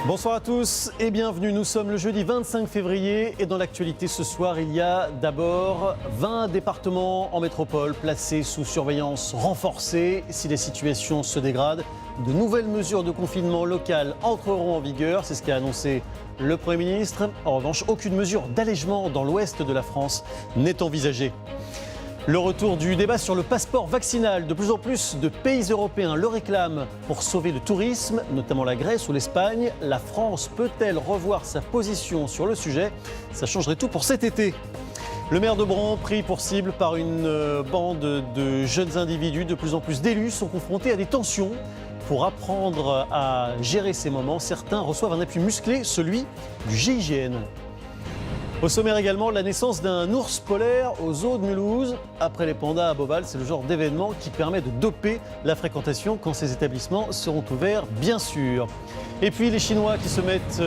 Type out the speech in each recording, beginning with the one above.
Bonsoir à tous et bienvenue. Nous sommes le jeudi 25 février et dans l'actualité ce soir, il y a d'abord 20 départements en métropole placés sous surveillance renforcée. Si les situations se dégradent, de nouvelles mesures de confinement local entreront en vigueur. C'est ce qu'a annoncé le Premier ministre. En revanche, aucune mesure d'allègement dans l'ouest de la France n'est envisagée. Le retour du débat sur le passeport vaccinal. De plus en plus de pays européens le réclament pour sauver le tourisme, notamment la Grèce ou l'Espagne. La France peut-elle revoir sa position sur le sujet? Ça changerait tout pour cet été. Le maire de Bron, pris pour cible par une bande de jeunes individus, de plus en plus d'élus sont confrontés à des tensions. Pour apprendre à gérer ces moments, certains reçoivent un appui musclé, celui du GIGN. Au sommaire également, la naissance d'un ours polaire aux eaux de Mulhouse. Après les pandas à Beauval, c'est le genre d'événement qui permet de doper la fréquentation quand ces établissements seront ouverts, bien sûr. Et puis les Chinois qui se mettent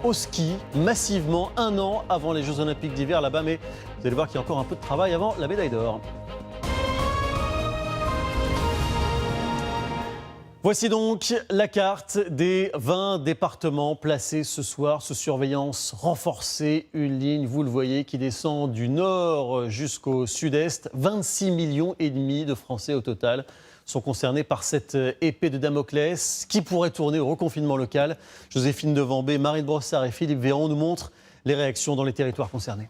au ski massivement un an avant les Jeux Olympiques d'hiver là-bas. Mais vous allez voir qu'il y a encore un peu de travail avant la médaille d'or. Voici donc la carte des 20 départements placés ce soir sous surveillance renforcée. Une ligne, vous le voyez, qui descend du nord jusqu'au sud-est. 26,5 millions de Français au total sont concernés par cette épée de Damoclès qui pourrait tourner au reconfinement local. Joséphine Devambé, Marine Brossard et Philippe Véran nous montrent les réactions dans les territoires concernés.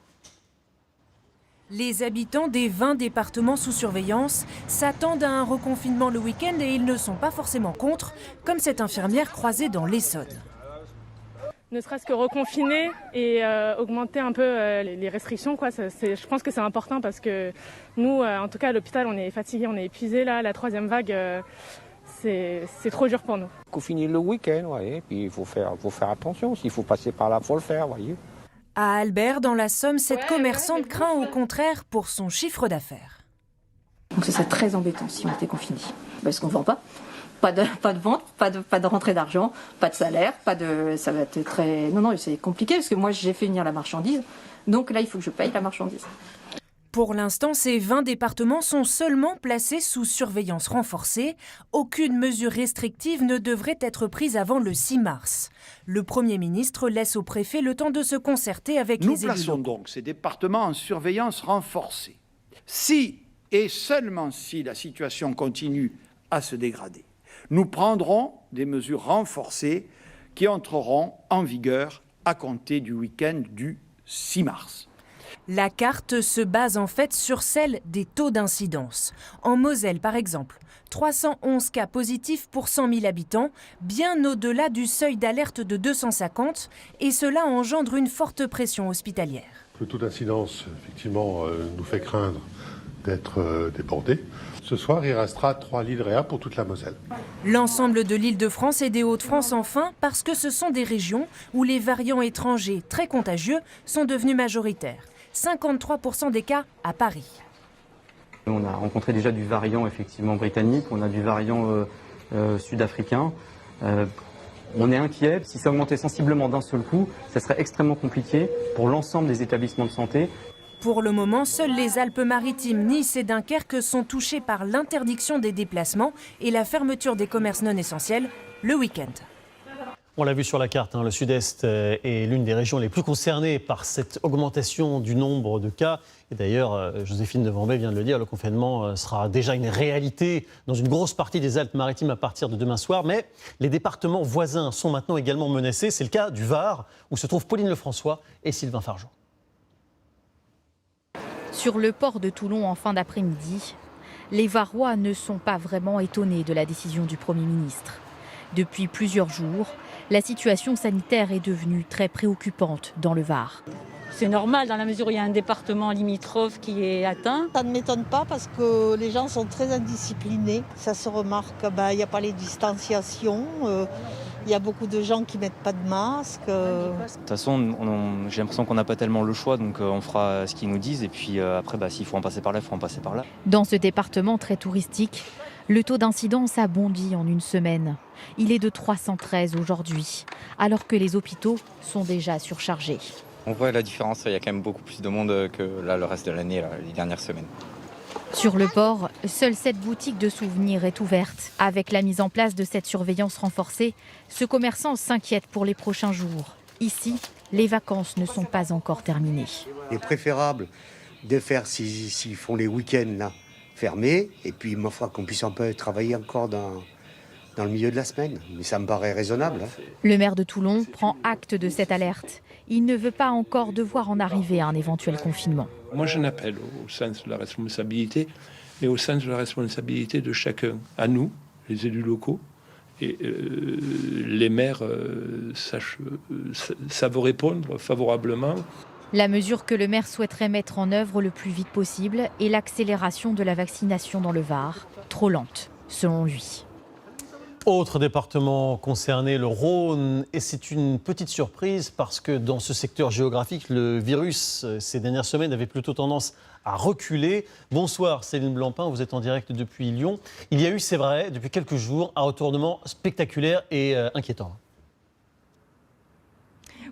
Les habitants des 20 départements sous surveillance s'attendent à un reconfinement le week-end et ils ne sont pas forcément contre, comme cette infirmière croisée dans l'Essonne. Ne serait-ce que reconfiner et augmenter un peu les restrictions, quoi. Je pense que c'est important parce que nous, en tout cas à l'hôpital, on est fatigués, on est épuisés. Là, la troisième vague, c'est trop dur pour nous. Confiner le week-end, voyez, puis il faut faire attention. S'il faut passer par là, il faut le faire, voyez. À Albert, dans la Somme, cette commerçante craint au contraire pour son chiffre d'affaires. Donc ce serait très embêtant si on était confinés. Parce qu'on ne vend pas. Pas de vente, pas de rentrée d'argent, pas de salaire, ça va être très... Non, c'est compliqué parce que moi j'ai fait venir la marchandise. Donc là, il faut que je paye la marchandise. Pour l'instant, ces 20 départements sont seulement placés sous surveillance renforcée. Aucune mesure restrictive ne devrait être prise avant le 6 mars. Le Premier ministre laisse au préfet le temps de se concerter avec les élus. Nous plaçons donc ces départements en surveillance renforcée. Si et seulement si la situation continue à se dégrader, nous prendrons des mesures renforcées qui entreront en vigueur à compter du week-end du 6 mars. La carte se base en fait sur celle des taux d'incidence. En Moselle, par exemple, 311 cas positifs pour 100 000 habitants, bien au-delà du seuil d'alerte de 250, et cela engendre une forte pression hospitalière. Le taux d'incidence, effectivement, nous fait craindre d'être débordé. Ce soir, il restera 3 lits de réa pour toute la Moselle. L'ensemble de l'Île-de-France et des Hauts-de-France enfin, parce que ce sont des régions où les variants étrangers très contagieux sont devenus majoritaires. 53% des cas à Paris. On a rencontré déjà du variant effectivement britannique, on a du variant sud-africain. On est inquiet, si ça augmentait sensiblement d'un seul coup, ça serait extrêmement compliqué pour l'ensemble des établissements de santé. Pour le moment, seules les Alpes-Maritimes, Nice et Dunkerque sont touchées par l'interdiction des déplacements et la fermeture des commerces non essentiels le week-end. On l'a vu sur la carte, le sud-est est l'une des régions les plus concernées par cette augmentation du nombre de cas. Et d'ailleurs, Joséphine Devambé vient de le dire, le confinement sera déjà une réalité dans une grosse partie des Alpes-Maritimes à partir de demain soir. Mais les départements voisins sont maintenant également menacés. C'est le cas du Var, où se trouvent Pauline Lefrançois et Sylvain Fargeau. Sur le port de Toulon en fin d'après-midi, les Varois ne sont pas vraiment étonnés de la décision du Premier ministre. Depuis plusieurs jours, la situation sanitaire est devenue très préoccupante dans le Var. C'est normal dans la mesure où il y a un département limitrophe qui est atteint. Ça ne m'étonne pas parce que les gens sont très indisciplinés. Ça se remarque, il n'y a pas les distanciations, il y a beaucoup de gens qui ne mettent pas de masque. De toute façon, j'ai l'impression qu'on n'a pas tellement le choix, donc on fera ce qu'ils nous disent. Et puis après, s'il faut en passer par là, il faut en passer par là. Dans ce département très touristique, le taux d'incidence a bondi en une semaine. Il est de 313 aujourd'hui, alors que les hôpitaux sont déjà surchargés. On voit la différence, il y a quand même beaucoup plus de monde que là, le reste de l'année, les dernières semaines. Sur le port, seule cette boutique de souvenirs est ouverte. Avec la mise en place de cette surveillance renforcée, ce commerçant s'inquiète pour les prochains jours. Ici, les vacances ne sont pas encore terminées. Il est préférable de faire, s'ils font les week-ends là, fermés, et puis ma foi qu'on puisse un peu travailler encore dans le milieu de la semaine. Mais ça me paraît raisonnable. Le maire de Toulon prend acte de cette alerte. Il ne veut pas encore devoir en arriver à un éventuel confinement. Moi, j'en appelle au sens de la responsabilité, mais au sens de la responsabilité de chacun, à nous, les élus locaux, et les maires savent répondre favorablement. La mesure que le maire souhaiterait mettre en œuvre le plus vite possible est l'accélération de la vaccination dans le Var, trop lente, selon lui. Autre département concerné, le Rhône, et c'est une petite surprise parce que dans ce secteur géographique, le virus, ces dernières semaines, avait plutôt tendance à reculer. Bonsoir Céline Blancpain, vous êtes en direct depuis Lyon. Il y a eu, c'est vrai, depuis quelques jours, un retournement spectaculaire et inquiétant.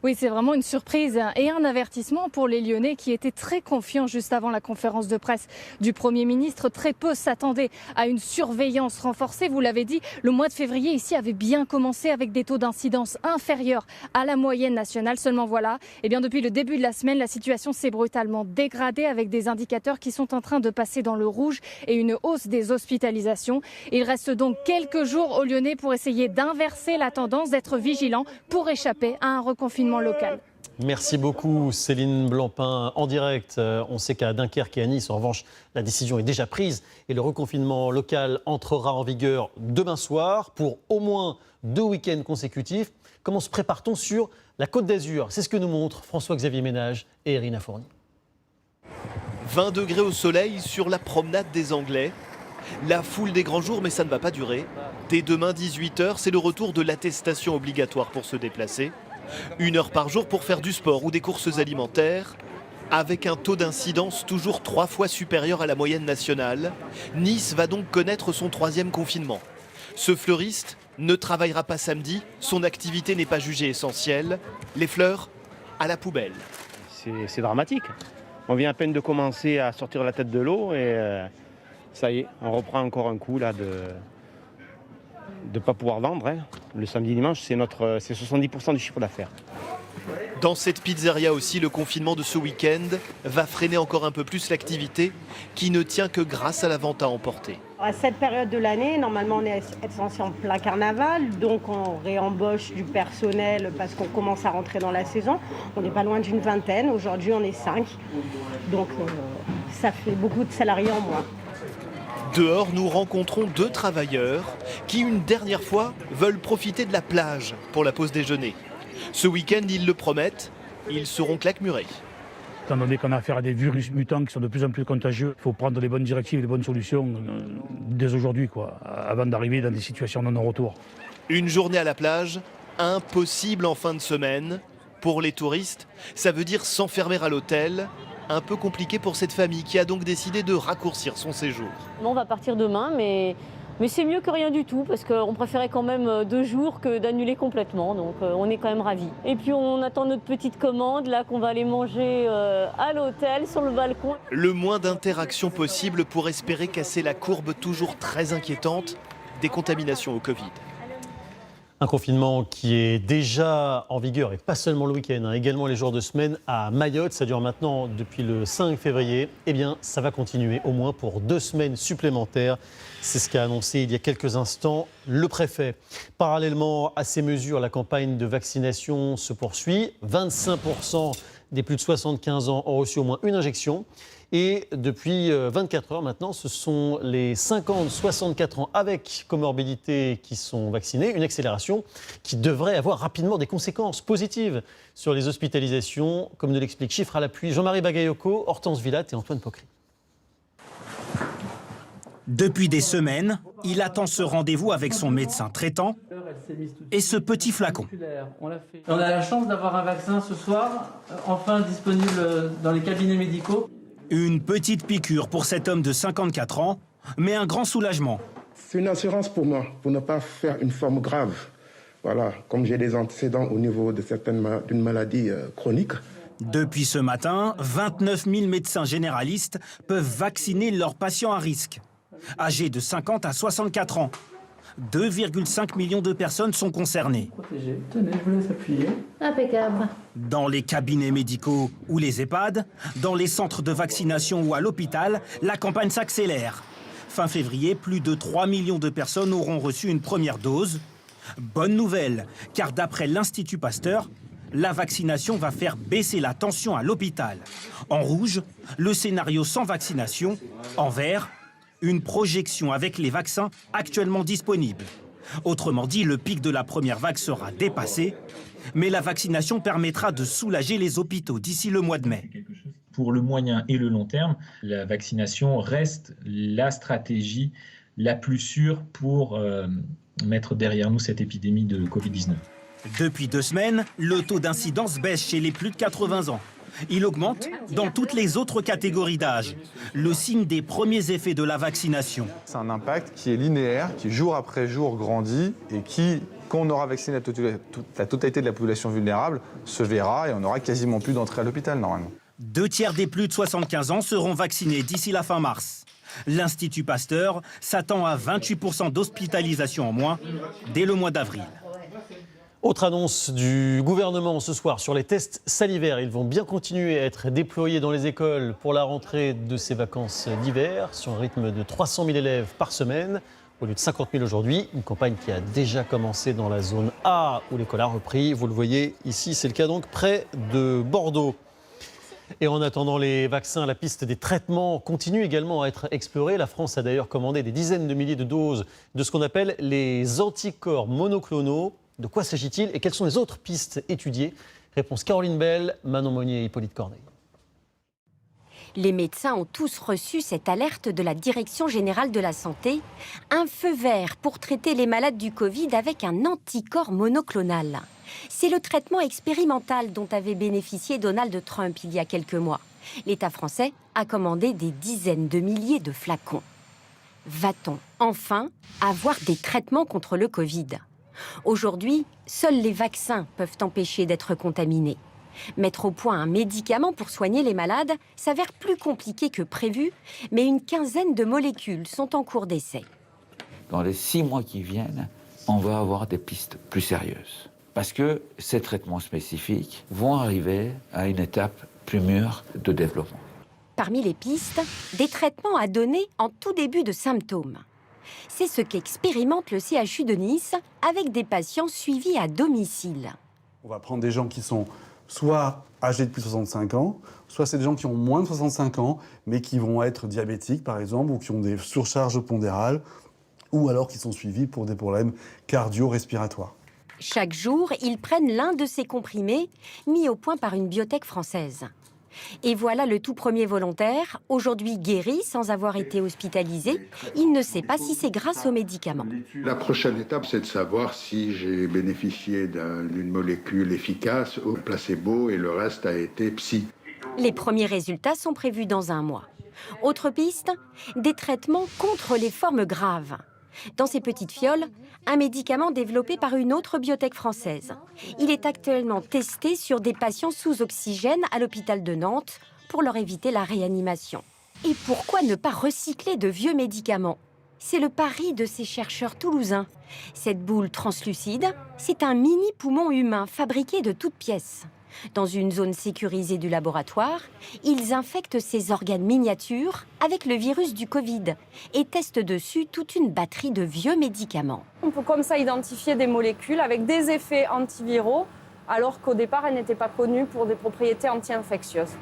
Oui, c'est vraiment une surprise et un avertissement pour les Lyonnais qui étaient très confiants juste avant la conférence de presse du Premier ministre. Très peu s'attendaient à une surveillance renforcée. Vous l'avez dit, le mois de février ici avait bien commencé avec des taux d'incidence inférieurs à la moyenne nationale. Seulement voilà, depuis le début de la semaine, la situation s'est brutalement dégradée avec des indicateurs qui sont en train de passer dans le rouge et une hausse des hospitalisations. Il reste donc quelques jours aux Lyonnais pour essayer d'inverser la tendance, d'être vigilants pour échapper à un reconfinement local. Merci beaucoup Céline Blancpain. En direct, on sait qu'à Dunkerque et à Nice, en revanche, la décision est déjà prise et le reconfinement local entrera en vigueur demain soir pour au moins 2 week-ends consécutifs. Comment se prépare-t-on sur la Côte d'Azur? C'est ce que nous montrent François-Xavier Ménage et Irina Fournier. 20 degrés au soleil sur la promenade des Anglais. La foule des grands jours, mais ça ne va pas durer. Dès demain 18h, c'est le retour de l'attestation obligatoire pour se déplacer. 1 heure par jour pour faire du sport ou des courses alimentaires. Avec un taux d'incidence toujours 3 fois supérieur à la moyenne nationale, Nice va donc connaître son 3e confinement. Ce fleuriste ne travaillera pas samedi, son activité n'est pas jugée essentielle. Les fleurs, à la poubelle. C'est dramatique. On vient à peine de commencer à sortir la tête de l'eau et ça y est, on reprend encore un coup là de ne pas pouvoir vendre. Le samedi dimanche, c'est 70% du chiffre d'affaires. Dans cette pizzeria aussi, le confinement de ce week-end va freiner encore un peu plus l'activité qui ne tient que grâce à la vente à emporter. À cette période de l'année, normalement on est censé en plein carnaval, donc on réembauche du personnel parce qu'on commence à rentrer dans la saison. On n'est pas loin d'une vingtaine, aujourd'hui on est 5, donc ça fait beaucoup de salariés en moins. Dehors, nous rencontrons 2 travailleurs qui, une dernière fois, veulent profiter de la plage pour la pause déjeuner. Ce week-end, ils le promettent, ils seront claquemurés. Étant donné qu'on a affaire à des virus mutants qui sont de plus en plus contagieux, il faut prendre les bonnes directives et les bonnes solutions dès aujourd'hui, avant d'arriver dans des situations de non-retour. Une journée à la plage, impossible en fin de semaine. Pour les touristes, ça veut dire s'enfermer à l'hôtel. Un peu compliqué pour cette famille qui a donc décidé de raccourcir son séjour. On va partir demain, mais c'est mieux que rien du tout parce qu'on préférait quand même 2 jours que d'annuler complètement. Donc on est quand même ravis. Et puis on attend notre petite commande là qu'on va aller manger à l'hôtel sur le balcon. Le moins d'interactions possible pour espérer casser la courbe toujours très inquiétante des contaminations au Covid. Un confinement qui est déjà en vigueur, et pas seulement le week-end, également les jours de semaine à Mayotte. Ça dure maintenant depuis le 5 février. Eh bien, ça va continuer au moins pour 2 semaines supplémentaires. C'est ce qu'a annoncé il y a quelques instants le préfet. Parallèlement à ces mesures, la campagne de vaccination se poursuit. 25% des plus de 75 ans ont reçu au moins une injection. Et depuis 24 heures maintenant, ce sont les 50-64 ans avec comorbidité qui sont vaccinés. Une accélération qui devrait avoir rapidement des conséquences positives sur les hospitalisations, comme nous l'explique chiffre à l'appui Jean-Marie Bagayoko, Hortense Villatte et Antoine Pocry. Depuis des semaines, il attend ce rendez-vous avec son médecin traitant et ce petit flacon. On a la chance d'avoir un vaccin ce soir, enfin disponible dans les cabinets médicaux. Une petite piqûre pour cet homme de 54 ans, mais un grand soulagement. C'est une assurance pour moi, pour ne pas faire une forme grave. Voilà, comme j'ai des antécédents au niveau de d'une maladie chronique. Depuis ce matin, 29 000 médecins généralistes peuvent vacciner leurs patients à risque, âgés de 50 à 64 ans. 2,5 millions de personnes sont concernées. Protégé. Tenez, je vous laisse appuyer. Impeccable. Dans les cabinets médicaux ou les EHPAD, dans les centres de vaccination ou à l'hôpital, la campagne s'accélère. Fin février, plus de 3 millions de personnes auront reçu une première dose. Bonne nouvelle, car d'après l'Institut Pasteur, la vaccination va faire baisser la tension à l'hôpital. En rouge, le scénario sans vaccination. En vert, une projection avec les vaccins actuellement disponibles. Autrement dit, le pic de la première vague sera dépassé, mais la vaccination permettra de soulager les hôpitaux d'ici le mois de mai. Pour le moyen et le long terme, la vaccination reste la stratégie la plus sûre pour mettre derrière nous cette épidémie de Covid-19. Depuis 2 semaines, le taux d'incidence baisse chez les plus de 80 ans. Il augmente dans toutes les autres catégories d'âge, le signe des premiers effets de la vaccination. C'est un impact qui est linéaire, qui jour après jour grandit et qui, quand on aura vacciné la totalité de la population vulnérable, se verra et on n'aura quasiment plus d'entrée à l'hôpital normalement. 2 tiers des plus de 75 ans seront vaccinés d'ici la fin mars. L'Institut Pasteur s'attend à 28% d'hospitalisation en moins dès le mois d'avril. Autre annonce du gouvernement ce soir sur les tests salivaires. Ils vont bien continuer à être déployés dans les écoles pour la rentrée de ces vacances d'hiver, sur un rythme de 300 000 élèves par semaine, au lieu de 50 000 aujourd'hui. Une campagne qui a déjà commencé dans la zone A, où l'école a repris. Vous le voyez ici, c'est le cas donc près de Bordeaux. Et en attendant les vaccins, la piste des traitements continue également à être explorée. La France a d'ailleurs commandé des dizaines de milliers de doses de ce qu'on appelle les anticorps monoclonaux. De quoi s'agit-il et quelles sont les autres pistes étudiées? Réponse Caroline Bell, Manon Monnier et Hippolyte Corneille. Les médecins ont tous reçu cette alerte de la Direction générale de la santé. Un feu vert pour traiter les malades du Covid avec un anticorps monoclonal. C'est le traitement expérimental dont avait bénéficié Donald Trump il y a quelques mois. L'État français a commandé des dizaines de milliers de flacons. Va-t-on enfin avoir des traitements contre le Covid ? Aujourd'hui, seuls les vaccins peuvent empêcher d'être contaminés. Mettre au point un médicament pour soigner les malades s'avère plus compliqué que prévu, mais une quinzaine de molécules sont en cours d'essai. Dans les 6 mois qui viennent, on va avoir des pistes plus sérieuses. Parce que ces traitements spécifiques vont arriver à une étape plus mûre de développement. Parmi les pistes, des traitements à donner en tout début de symptômes. C'est ce qu'expérimente le CHU de Nice avec des patients suivis à domicile. On va prendre des gens qui sont soit âgés de plus de 65 ans, soit c'est des gens qui ont moins de 65 ans, mais qui vont être diabétiques par exemple, ou qui ont des surcharges pondérales, ou alors qui sont suivis pour des problèmes cardio-respiratoires. Chaque jour, ils prennent l'un de ces comprimés mis au point par une biotech française. Et voilà le tout premier volontaire, aujourd'hui guéri sans avoir été hospitalisé. Il ne sait pas si c'est grâce aux médicaments. La prochaine étape, c'est de savoir si j'ai bénéficié d'une molécule efficace au placebo et le reste a été psy. Les premiers résultats sont prévus dans 1 mois. Autre piste, des traitements contre les formes graves. Dans ces petites fioles, un médicament développé par une autre biotech française. Il est actuellement testé sur des patients sous oxygène à l'hôpital de Nantes pour leur éviter la réanimation. Et pourquoi ne pas recycler de vieux médicaments? C'est le pari de ces chercheurs toulousains. Cette boule translucide, c'est un mini poumon humain fabriqué de toutes pièces. Dans une zone sécurisée du laboratoire, ils infectent ces organes miniatures avec le virus du Covid et testent dessus toute une batterie de vieux médicaments. On peut comme ça identifier des molécules avec des effets antiviraux, alors qu'au départ, elles n'étaient pas connues pour des propriétés anti-infectieuses.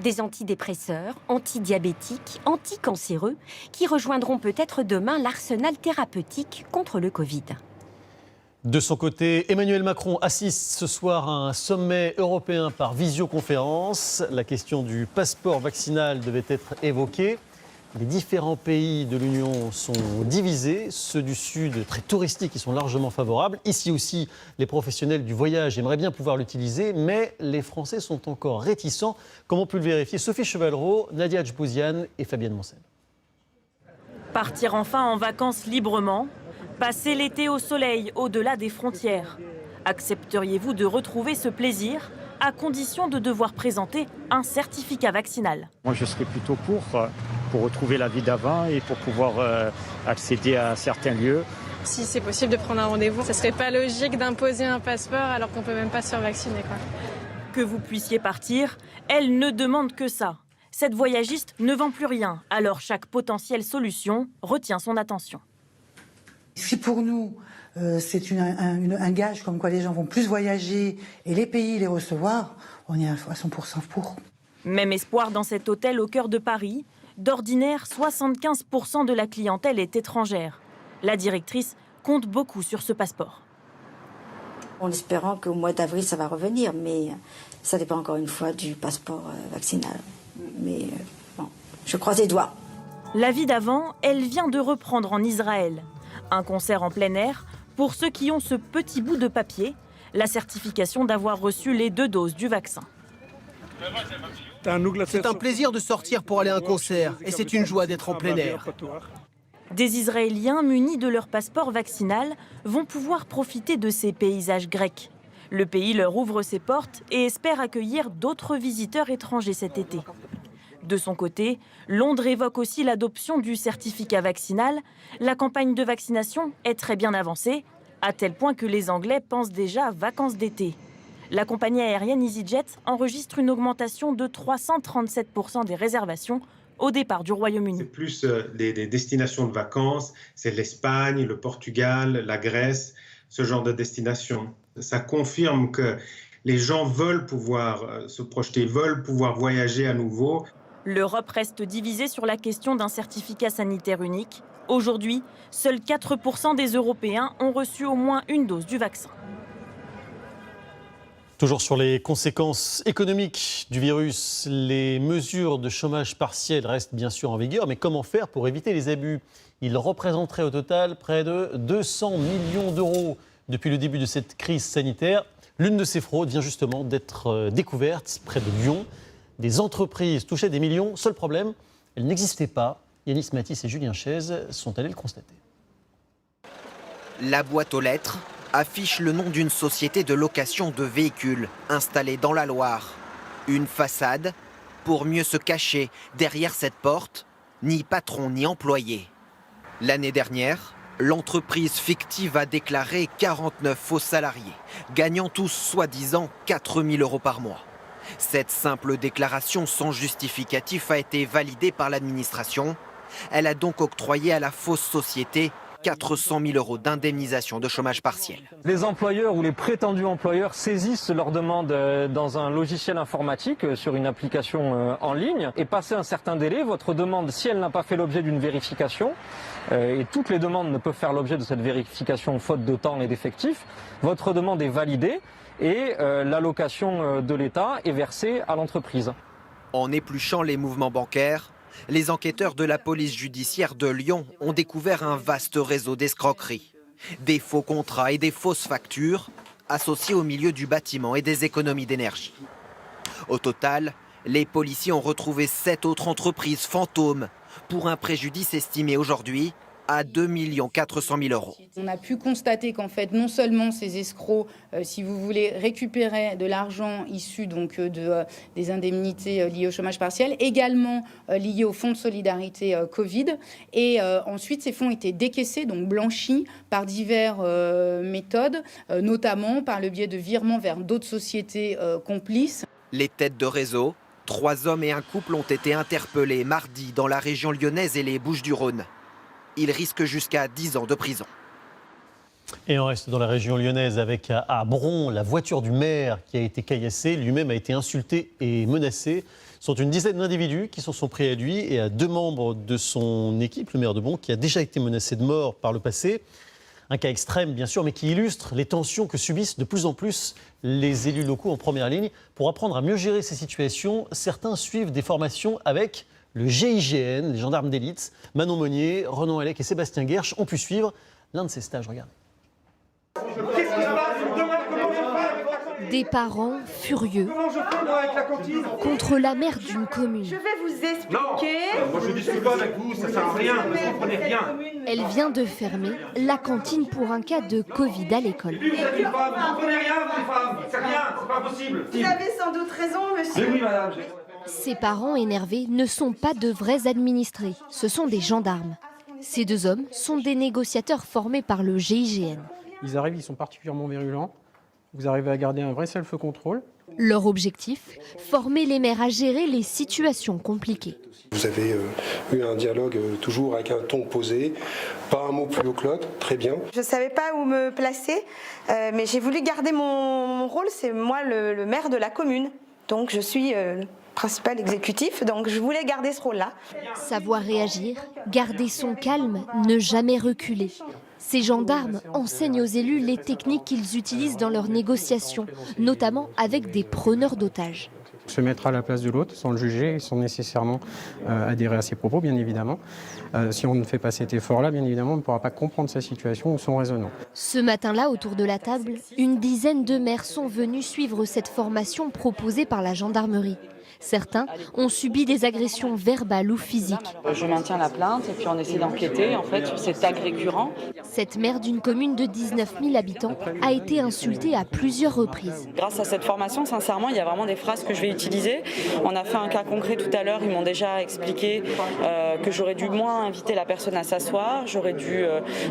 Des antidépresseurs, antidiabétiques, anticancéreux, qui rejoindront peut-être demain l'arsenal thérapeutique contre le Covid. De son côté, Emmanuel Macron assiste ce soir à un sommet européen par visioconférence. La question du passeport vaccinal devait être évoquée. Les différents pays de l'Union sont divisés. Ceux du Sud, très touristiques, qui sont largement favorables. Ici aussi, les professionnels du voyage aimeraient bien pouvoir l'utiliser, mais les Français sont encore réticents, comme on peut le vérifier. Sophie Chevalreau, Nadia Djbouziane et Fabienne Moncel. Partir enfin en vacances librement, passer l'été au soleil au-delà des frontières. Accepteriez-vous de retrouver ce plaisir à condition de devoir présenter un certificat vaccinal. Moi, je serais plutôt pour retrouver la vie d'avant et pour pouvoir accéder à certains lieux. Si c'est possible de prendre un rendez-vous, ça serait pas logique d'imposer un passeport alors qu'on peut même pas se faire vacciner, quoi. Que vous puissiez partir, elle ne demande que ça. Cette voyagiste ne vend plus rien, alors chaque potentielle solution retient son attention. Si pour nous, c'est un gage comme quoi les gens vont plus voyager et les pays les recevoir, on est à 100% pour. Même espoir dans cet hôtel au cœur de Paris. D'ordinaire, 75% de la clientèle est étrangère. La directrice compte beaucoup sur ce passeport. En espérant qu'au mois d'avril, ça va revenir, mais ça dépend encore une fois du passeport vaccinal. Mais bon, je croise les doigts. La vie d'avant, elle vient de reprendre en Israël. Un concert en plein air pour ceux qui ont ce petit bout de papier, la certification d'avoir reçu les 2 doses du vaccin. C'est un plaisir de sortir pour aller à un concert et c'est une joie d'être en plein air. Des Israéliens munis de leur passeport vaccinal vont pouvoir profiter de ces paysages grecs. Le pays leur ouvre ses portes et espère accueillir d'autres visiteurs étrangers cet été. De son côté, Londres évoque aussi l'adoption du certificat vaccinal. La campagne de vaccination est très bien avancée, à tel point que les Anglais pensent déjà à vacances d'été. La compagnie aérienne EasyJet enregistre une augmentation de 337% des réservations au départ du Royaume-Uni. C'est plus des destinations de vacances, c'est l'Espagne, le Portugal, la Grèce, ce genre de destinations. Ça confirme que les gens veulent pouvoir se projeter, veulent pouvoir voyager à nouveau. L'Europe reste divisée sur la question d'un certificat sanitaire unique. Aujourd'hui, seuls 4% des Européens ont reçu au moins une dose du vaccin. Toujours sur les conséquences économiques du virus, les mesures de chômage partiel restent bien sûr en vigueur, mais comment faire pour éviter les abus? Ils représenteraient au total près de 200 millions d'euros depuis le début de cette crise sanitaire. L'une de ces fraudes vient justement d'être découverte près de Lyon. Des entreprises touchaient des millions. Seul problème, elles n'existaient pas. Yanis Matisse et Julien Chaise sont allés le constater. La boîte aux lettres affiche le nom d'une société de location de véhicules installée dans la Loire. Une façade pour mieux se cacher derrière cette porte, ni patron ni employé. L'année dernière, l'entreprise fictive a déclaré 49 faux salariés, gagnant tous soi-disant 4 000 € par mois. Cette simple déclaration sans justificatif a été validée par l'administration. Elle a donc octroyé à la fausse société 400 000 € d'indemnisation de chômage partiel. Les employeurs ou les prétendus employeurs saisissent leurs demandes dans un logiciel informatique sur une application en ligne et passé un certain délai, votre demande, si elle n'a pas fait l'objet d'une vérification, et toutes les demandes ne peuvent faire l'objet de cette vérification faute de temps et d'effectifs, votre demande est validée et l'allocation de l'État est versée à l'entreprise. En épluchant les mouvements bancaires, les enquêteurs de la police judiciaire de Lyon ont découvert un vaste réseau d'escroqueries. Des faux contrats et des fausses factures associés au milieu du bâtiment et des économies d'énergie. Au total, les policiers ont retrouvé 7 autres entreprises fantômes pour un préjudice estimé aujourd'hui à 2 400 000 €. On a pu constater qu'en fait, non seulement ces escrocs, si vous voulez, récupéraient de l'argent issu donc des indemnités liées au chômage partiel, également liées au fonds de solidarité Covid. Et ensuite, ces fonds étaient décaissés, donc blanchis par diverses méthodes, notamment par le biais de virements vers d'autres sociétés complices. Les têtes de réseau, 3 hommes et un couple ont été interpellés mardi dans la région lyonnaise et les Bouches-du-Rhône. Il risque jusqu'à 10 ans de prison. Et on reste dans la région lyonnaise avec à Bron la voiture du maire qui a été caillassée. Lui-même a été insulté et menacé. Ce sont une dizaine d'individus qui s'en sont pris à lui et à 2 membres de son équipe, le maire de Bron, qui a déjà été menacé de mort par le passé. Un cas extrême, bien sûr, mais qui illustre les tensions que subissent de plus en plus les élus locaux en première ligne. Pour apprendre à mieux gérer ces situations, certains suivent des formations avec le GIGN, les gendarmes d'élite. Manon Monnier, Renan Hallec et Sébastien Guerche ont pu suivre l'un de ces stages. Regardez. Des parents furieux contre la maire d'une commune. Je vais vous expliquer. Moi je discute pas avec vous, ça sert à rien, vous comprenez rien. Elle vient de fermer la cantine pour un cas de Covid à l'école. Et puis vous êtes une femme, vous comprenez rien vous les femmes, c'est rien, c'est pas possible. Vous avez sans doute raison, monsieur. Mais oui madame. Ces parents énervés ne sont pas de vrais administrés, ce sont des gendarmes. Ces deux hommes sont des négociateurs formés par le GIGN. Ils arrivent, ils sont particulièrement virulents. Vous arrivez à garder un vrai self-control. Leur objectif, former les maires à gérer les situations compliquées. Vous avez eu un dialogue toujours avec un ton posé, pas un mot plus haut que l'autre, très bien. Je ne savais pas où me placer, mais j'ai voulu garder mon rôle, c'est moi le maire de la commune. Donc je suis le principal exécutif, donc je voulais garder ce rôle-là. Savoir réagir, garder son calme, ne jamais reculer. Ces gendarmes enseignent aux élus les techniques qu'ils utilisent dans leurs négociations, notamment avec des preneurs d'otages. Se mettre à la place de l'autre sans le juger, sans nécessairement adhérer à ses propos, bien évidemment. Si on ne fait pas cet effort-là, bien évidemment, on ne pourra pas comprendre sa situation ou son raisonnement. Ce matin-là, autour de la table, une dizaine de maires sont venus suivre cette formation proposée par la gendarmerie. Certains ont subi des agressions verbales ou physiques. Je maintiens la plainte et puis on essaie d'enquêter en fait sur cet acte récurrent. Cette maire d'une commune de 19 000 habitants a été insultée à plusieurs reprises. Grâce à cette formation, sincèrement, il y a vraiment des phrases que je vais utiliser. On a fait un cas concret tout à l'heure, ils m'ont déjà expliqué que j'aurais dû moins inviter la personne à s'asseoir, j'aurais dû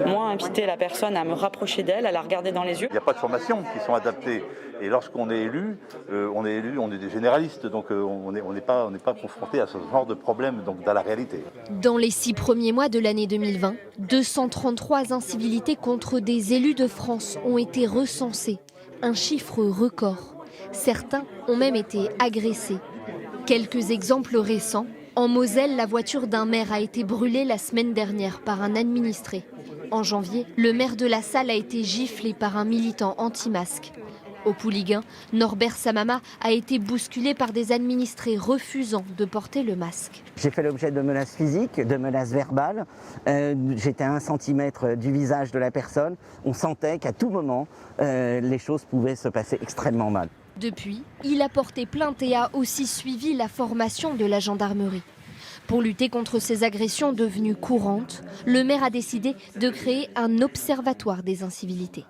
moins inviter la personne à me rapprocher d'elle, à la regarder dans les yeux. Il n'y a pas de formations qui sont adaptées. Et lorsqu'on est élu, on est des généralistes, donc on n'est pas confronté à ce genre de problème donc dans la réalité. Dans les 6 premiers mois de l'année 2020, 233 incivilités contre des élus de France ont été recensées, un chiffre record. Certains ont même été agressés. Quelques exemples récents. En Moselle, la voiture d'un maire a été brûlée la semaine dernière par un administré. En janvier, le maire de La Salle a été giflé par un militant anti-masque. Au Pouliguen, Norbert Samama a été bousculé par des administrés refusant de porter le masque. J'ai fait l'objet de menaces physiques, de menaces verbales. J'étais à 1 centimètre du visage de la personne. On sentait qu'à tout moment, les choses pouvaient se passer extrêmement mal. Depuis, il a porté plainte et a aussi suivi la formation de la gendarmerie. Pour lutter contre ces agressions devenues courantes, le maire a décidé de créer un observatoire des incivilités.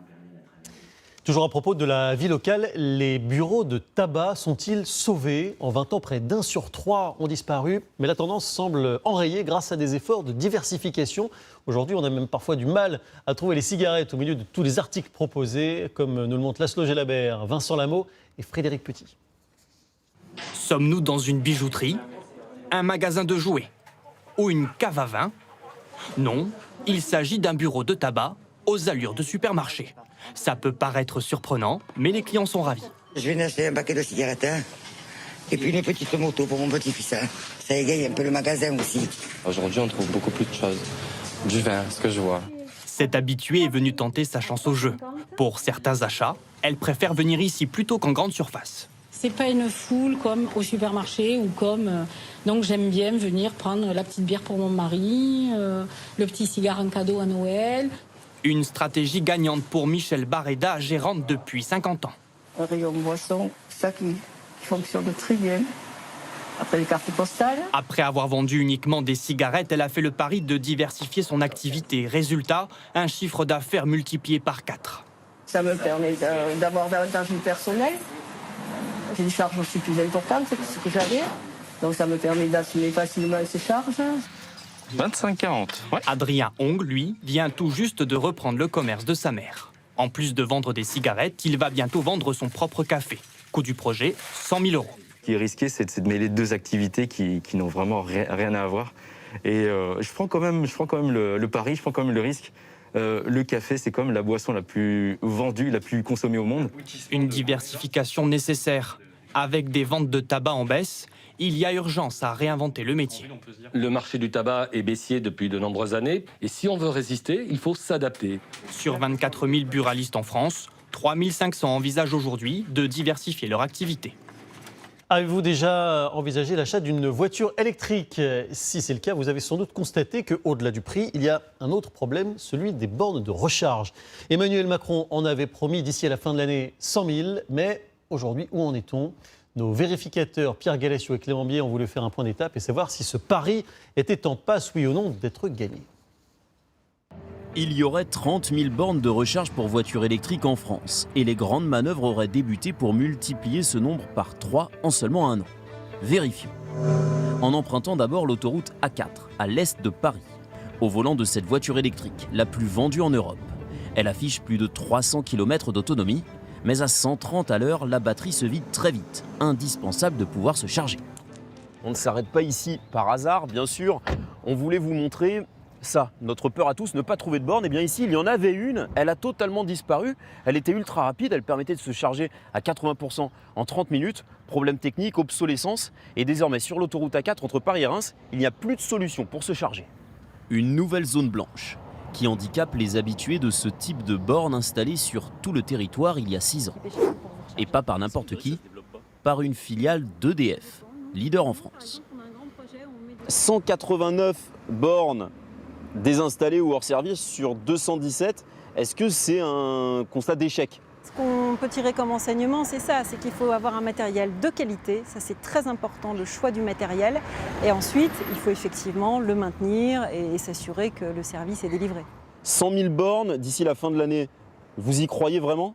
Toujours à propos de la vie locale, les bureaux de tabac sont-ils sauvés? En 20 ans, près d'1 sur 3 ont disparu, mais la tendance semble enrayée grâce à des efforts de diversification. Aujourd'hui, on a même parfois du mal à trouver les cigarettes au milieu de tous les articles proposés, comme nous le montrent Laszlo Gelabert, Vincent Lameau et Frédéric Petit. Sommes-nous dans une bijouterie, un magasin de jouets ou une cave à vin? Non, il s'agit d'un bureau de tabac aux allures de supermarché. Ça peut paraître surprenant, mais les clients sont ravis. Je viens d'acheter un paquet de cigarettes et puis une petite moto pour mon petit-fils. Ça égaye un peu le magasin aussi. Aujourd'hui, on trouve beaucoup plus de choses. Du vin, ce que je vois. Cette habituée est venue tenter sa chance au jeu. Pour certains achats, elle préfère venir ici plutôt qu'en grande surface. C'est pas une foule comme au supermarché ou comme... donc j'aime bien venir prendre la petite bière pour mon mari, le petit cigare en cadeau à Noël. Une stratégie gagnante pour Michel Barreda, gérante depuis 50 ans. Un rayon boisson, ça qui fonctionne très bien. Après les cartes postales. Après avoir vendu uniquement des cigarettes, elle a fait le pari de diversifier son activité. Résultat, un chiffre d'affaires multiplié par 4. Ça me permet d'avoir davantage de personnel. J'ai des charges aussi plus importantes que ce que j'avais. Donc ça me permet d'assumer facilement ces charges. 25-40. Ouais. Adrien Hong, lui, vient tout juste de reprendre le commerce de sa mère. En plus de vendre des cigarettes, il va bientôt vendre son propre café. Coût du projet, 100 000 €. Ce qui est risqué, c'est de mêler deux activités qui n'ont vraiment rien à voir. Et je prends quand même le pari, je prends quand même le risque. Le café, c'est quand même la boisson la plus vendue, la plus consommée au monde. Une diversification nécessaire. Avec des ventes de tabac en baisse, il y a urgence à réinventer le métier. Le marché du tabac est baissier depuis de nombreuses années. Et si on veut résister, il faut s'adapter. Sur 24 000 buralistes en France, 3 500 envisagent aujourd'hui de diversifier leur activité. Avez-vous déjà envisagé l'achat d'une voiture électrique? Si c'est le cas, vous avez sans doute constaté qu'au-delà du prix, il y a un autre problème, celui des bornes de recharge. Emmanuel Macron en avait promis d'ici à la fin de l'année 100 000, mais aujourd'hui, où en est-on? Nos vérificateurs Pierre Galessiot et Clément Bier ont voulu faire un point d'étape et savoir si ce pari était en passe, oui ou non, d'être gagné. Il y aurait 30 000 bornes de recharge pour voitures électriques en France et les grandes manœuvres auraient débuté pour multiplier ce nombre par 3 en seulement un an. Vérifions. En empruntant d'abord l'autoroute A4 à l'est de Paris, au volant de cette voiture électrique, la plus vendue en Europe. Elle affiche plus de 300 km d'autonomie, mais à 130 à l'heure, la batterie se vide très vite. Indispensable de pouvoir se charger. On ne s'arrête pas ici par hasard, bien sûr. On voulait vous montrer ça, notre peur à tous, ne pas trouver de borne. Et bien ici, il y en avait une, elle a totalement disparu. Elle était ultra rapide, elle permettait de se charger à 80% en 30 minutes. Problème technique, obsolescence. Et désormais, sur l'autoroute A4 entre Paris et Reims, il n'y a plus de solution pour se charger. Une nouvelle zone blanche qui handicape les habitués de ce type de borne installée sur tout le territoire il y a 6 ans. Et pas par n'importe qui, par une filiale d'EDF, leader en France. 189 bornes désinstallées ou hors service sur 217. Est-ce que c'est un constat d'échec ? Ce qu'on peut tirer comme enseignement, c'est ça, c'est qu'il faut avoir un matériel de qualité, ça c'est très important, le choix du matériel. Et ensuite, il faut effectivement le maintenir et s'assurer que le service est délivré. 100 000 bornes d'ici la fin de l'année, vous y croyez vraiment ?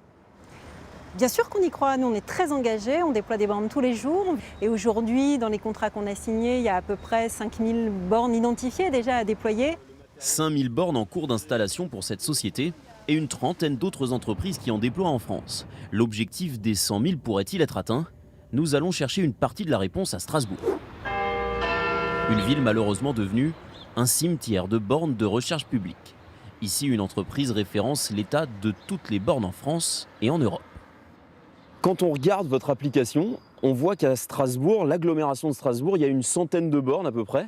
Bien sûr qu'on y croit, nous on est très engagés, on déploie des bornes tous les jours. Et aujourd'hui, dans les contrats qu'on a signés, il y a à peu près 5000 bornes identifiées déjà à déployer. 5000 bornes en cours d'installation pour cette société et une trentaine d'autres entreprises qui en déploient en France. L'objectif des 100 000 pourrait-il être atteint? Nous allons chercher une partie de la réponse à Strasbourg. Une ville malheureusement devenue un cimetière de bornes de recharge publique. Ici, une entreprise référence l'état de toutes les bornes en France et en Europe. Quand on regarde votre application, on voit qu'à Strasbourg, l'agglomération de Strasbourg, il y a une centaine de bornes à peu près.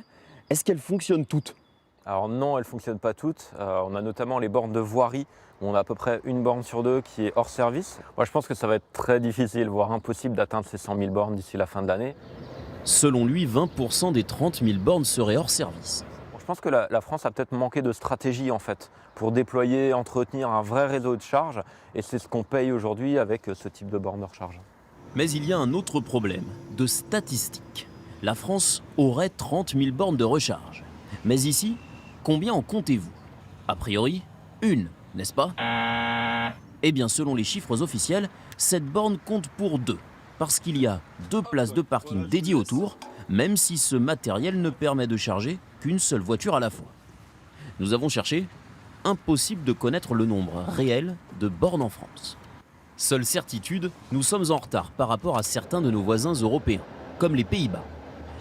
Est-ce qu'elles fonctionnent toutes ? Alors non, elles ne fonctionnent pas toutes. On a notamment les bornes de voirie, où on a à peu près une borne sur deux qui est hors service. Moi je pense que ça va être très difficile, voire impossible d'atteindre ces 100 000 bornes d'ici la fin de l'année. Selon lui, 20% des 30 000 bornes seraient hors service. Je pense que la France a peut-être manqué de stratégie en fait, pour déployer, entretenir un vrai réseau de charge. Et c'est ce qu'on paye aujourd'hui avec ce type de borne de recharge. Mais il y a un autre problème, de statistiques. La France aurait 30 000 bornes de recharge. Mais ici, combien en comptez-vous? A priori, une, n'est-ce pas? Eh bien, selon les chiffres officiels, cette borne compte pour 2, parce qu'il y a 2 places de parking dédiées autour, même si ce matériel ne permet de charger qu'une seule voiture à la fois. Nous avons cherché, impossible de connaître le nombre réel de bornes en France. Seule certitude, nous sommes en retard par rapport à certains de nos voisins européens, comme les Pays-Bas,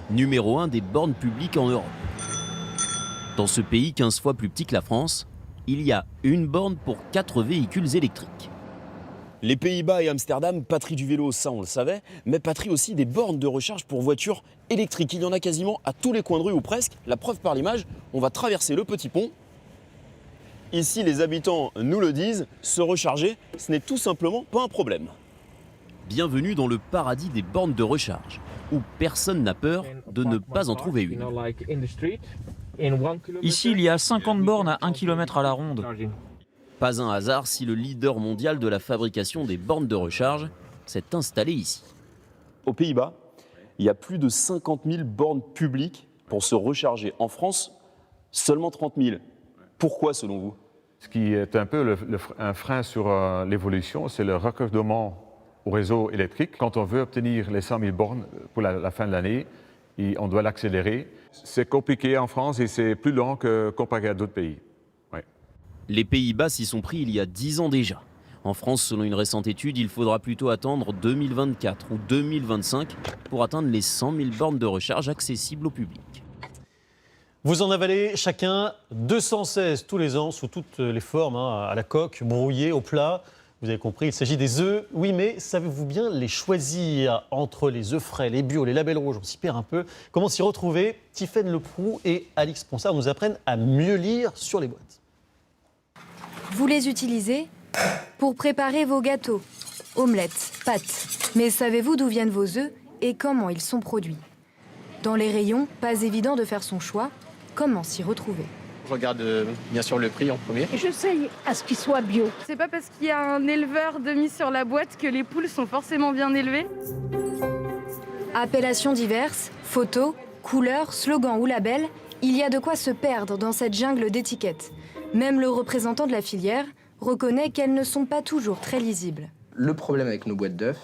numéro 1 des bornes publiques en Europe. Dans ce pays 15 fois plus petit que la France, il y a une borne pour 4 véhicules électriques. Les Pays-Bas et Amsterdam patrient du vélo, ça on le savait, mais patrient aussi des bornes de recharge pour voitures électriques. Il y en a quasiment à tous les coins de rue ou presque. La preuve par l'image, on va traverser le petit pont. Ici, les habitants nous le disent, se recharger, ce n'est tout simplement pas un problème. Bienvenue dans le paradis des bornes de recharge, où personne n'a peur de ne pas en trouver une. Ici, il y a 50 bornes à 1 km à la ronde. Pas un hasard si le leader mondial de la fabrication des bornes de recharge s'est installé ici. Aux Pays-Bas, il y a plus de 50 000 bornes publiques pour se recharger. En France, seulement 30 000. Pourquoi selon vous? Ce qui est un peu un frein sur l'évolution, c'est le raccordement au réseau électrique. Quand on veut obtenir les 100 000 bornes pour la fin de l'année, on doit l'accélérer. C'est compliqué en France et c'est plus long que comparé à d'autres pays. Ouais. Les Pays-Bas s'y sont pris il y a 10 ans déjà. En France, selon une récente étude, il faudra plutôt attendre 2024 ou 2025 pour atteindre les 100 000 bornes de recharge accessibles au public. Vous en avalez chacun 216 tous les ans, sous toutes les formes, à la coque, brouillé, au plat. Vous avez compris, il s'agit des œufs. Oui, mais savez-vous bien les choisir entre les œufs frais, les bio, les labels rouges? On s'y perd un peu. Comment s'y retrouver? Tiffaine Leproux et Alix Ponsard nous apprennent à mieux lire sur les boîtes. Vous les utilisez pour préparer vos gâteaux, omelettes, pâtes. Mais savez-vous d'où viennent vos œufs et comment ils sont produits? Dans les rayons, pas évident de faire son choix. Comment s'y retrouver? Je regarde bien sûr le prix en premier. J'essaye à ce qu'il soit bio. C'est pas parce qu'il y a un éleveur de mis sur la boîte que les poules sont forcément bien élevées. Appellations diverses, photos, couleurs, slogans ou labels, il y a de quoi se perdre dans cette jungle d'étiquettes. Même le représentant de la filière reconnaît qu'elles ne sont pas toujours très lisibles. Le problème avec nos boîtes d'œufs,